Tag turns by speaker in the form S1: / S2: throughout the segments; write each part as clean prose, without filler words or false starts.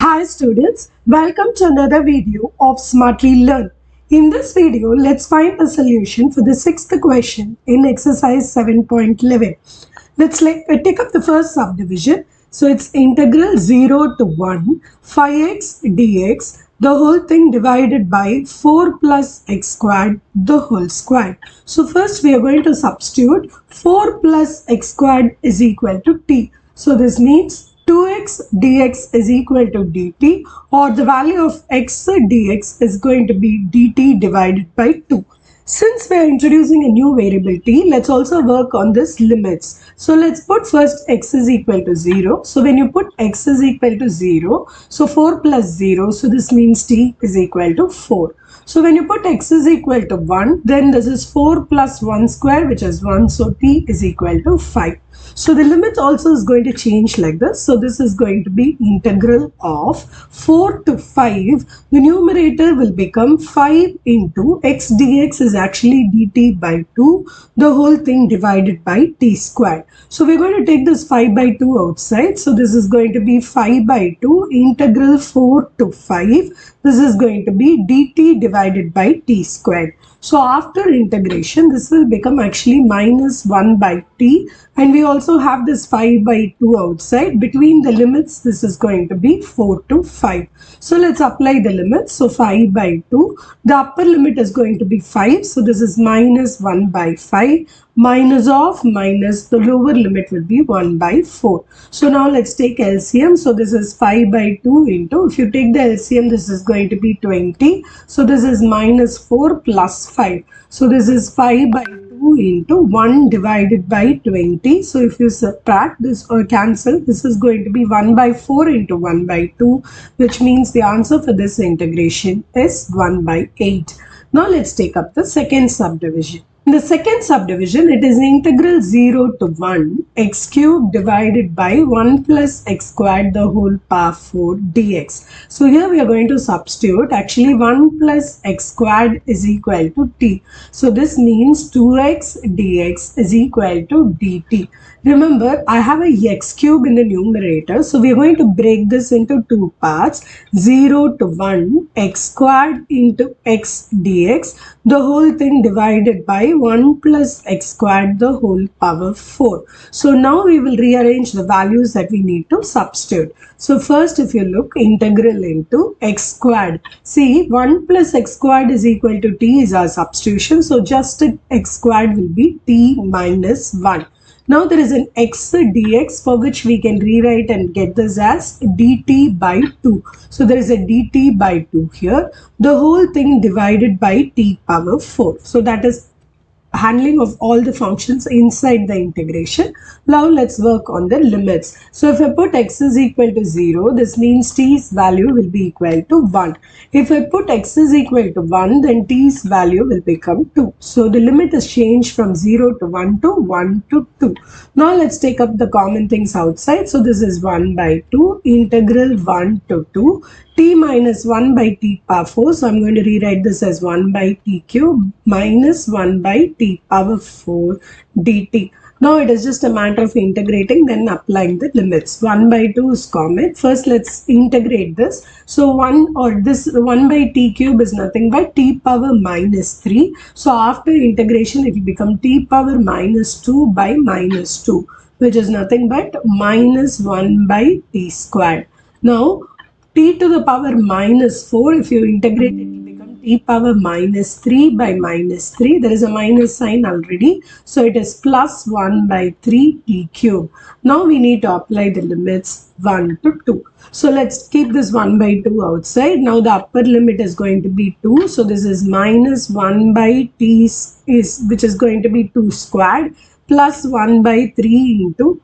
S1: Hi students, welcome to another video of Smartly Learn. In this video, let's find a solution for the sixth question in exercise 7.11. Let's take up the first subdivision. So it's integral 0 to 1, 5x dx, the whole thing divided by 4 plus x squared, the whole squared. So first we are going to substitute 4 plus x squared is equal to t. So this means 2x dx is equal to dt, or the value of x dx is going to be dt divided by 2. Since we are introducing a new variable t, let's also work on this limits. So let's put first x is equal to 0. So when you put x is equal to 0, so 4 plus 0, so this means t is equal to 4. So when you put x is equal to 1, then this is 4 plus 1 square, which is 1. So t is equal to 5. So the limit also is going to change like this. So this is going to be integral of 4 to 5. The numerator will become 5 into x dx is actually dt by 2. The whole thing divided by t squared. So we're going to take this 5 by 2 outside. So this is going to be 5 by 2 integral 4 to 5. This is going to be dt divided by t squared. So after integration, this will become actually minus 1 by t, and we also have this 5 by 2 outside. Between the limits, this is going to be 4 to 5. So let's apply the limits. So 5 by 2, the upper limit is going to be 5. So this is minus 1 by 5. Minus of minus, the lower limit will be 1 by 4. So now let's take LCM. So this is 5 by 2 into, if you take the LCM, this is going to be 20. So this is minus 4 plus 5. So this is 5 by 2 into 1 divided by 20. So if you subtract this or cancel, this is going to be 1 by 4 into 1 by 2, which means the answer for this integration is 1 by 8. Now let's take up the second subdivision. In the second subdivision, it is integral 0 to 1 x cubed divided by 1 plus x squared the whole power 4 dx. So here we are going to substitute. Actually 1 plus x squared is equal to t. So this means 2x dx is equal to dt. Remember, I have a x cube in the numerator. So we are going to break this into two parts. 0 to 1 x squared into x dx. The whole thing divided by 1 plus x squared the whole power 4. So now we will rearrange the values that we need to substitute. So first, if you look, integral into x squared. See, 1 plus x squared is equal to t is our substitution. So just x squared will be t minus 1. Now there is an x dx for which we can rewrite and get this as dt by 2. So there is a dt by 2 here. The whole thing divided by t power 4. So that is handling of all the functions inside the integration. Now let's work on the limits. So if I put x is equal to 0, this means t's value will be equal to 1. If I put x is equal to 1, then t's value will become 2. So the limit is changed from 0 to 1 to 1 to 2. Now let's take up the common things outside. So this is 1 by 2 integral 1 to 2 t minus 1 by t power 4. So I'm going to rewrite this as 1 by t cube minus 1 by t power 4 dt. Now it is just a matter of integrating, then applying the limits. 1 by 2 is common. First let's integrate this. So 1 by t cube is nothing but t power minus 3. So after integration it will become t power minus 2 by minus 2, which is nothing but minus 1 by t squared. Now t to the power minus 4, if you integrate it will become t power minus 3 by minus 3. There is a minus sign already. So it is plus 1 by 3 t cube. Now we need to apply the limits 1 to 2. So let's keep this 1 by 2 outside. Now the upper limit is going to be 2. So this is minus 1 by t which is going to be 2 squared plus 1 by 3 into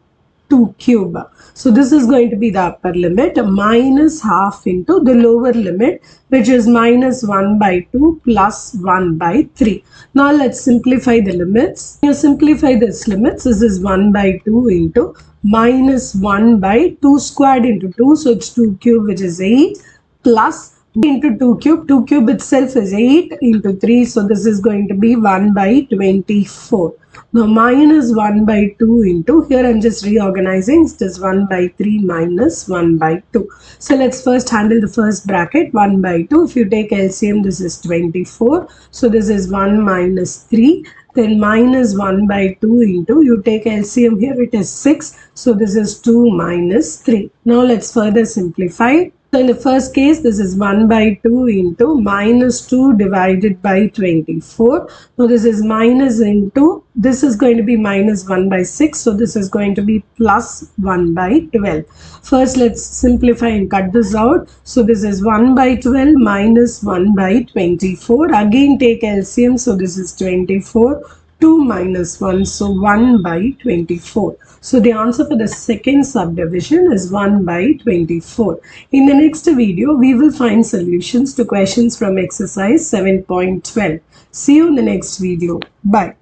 S1: 2 cube. So this is going to be the upper limit minus half into the lower limit, which is minus 1 by 2 plus 1 by 3. Now let's simplify the limits. You simplify this limits. This is 1 by 2 into minus 1 by 2 squared into 2. So it's 2 cube, which is 8 plus into 2 cube itself is 8 into 3, so this is going to be 1 by 24. Now minus 1 by 2 into, here I'm just reorganizing, it is 1 by 3 minus 1 by 2. So let's first handle the first bracket, 1 by 2. If you take LCM, this is 24. So this is 1 minus 3. Then minus 1 by 2 into, you take LCM here, it is 6. So this is 2 minus 3. Now let's further simplify. So in the first case, this is 1 by 2 into minus 2 divided by 24. Now this is minus into, this is going to be minus 1 by 6. So this is going to be plus 1 by 12. First, let's simplify and cut this out. So this is 1 by 12 minus 1 by 24. Again, take LCM. So this is 24. 2 minus 1, so 1 by 24. So the answer for the second subdivision is 1 by 24. In the next video, we will find solutions to questions from exercise 7.12. See you in the next video. Bye.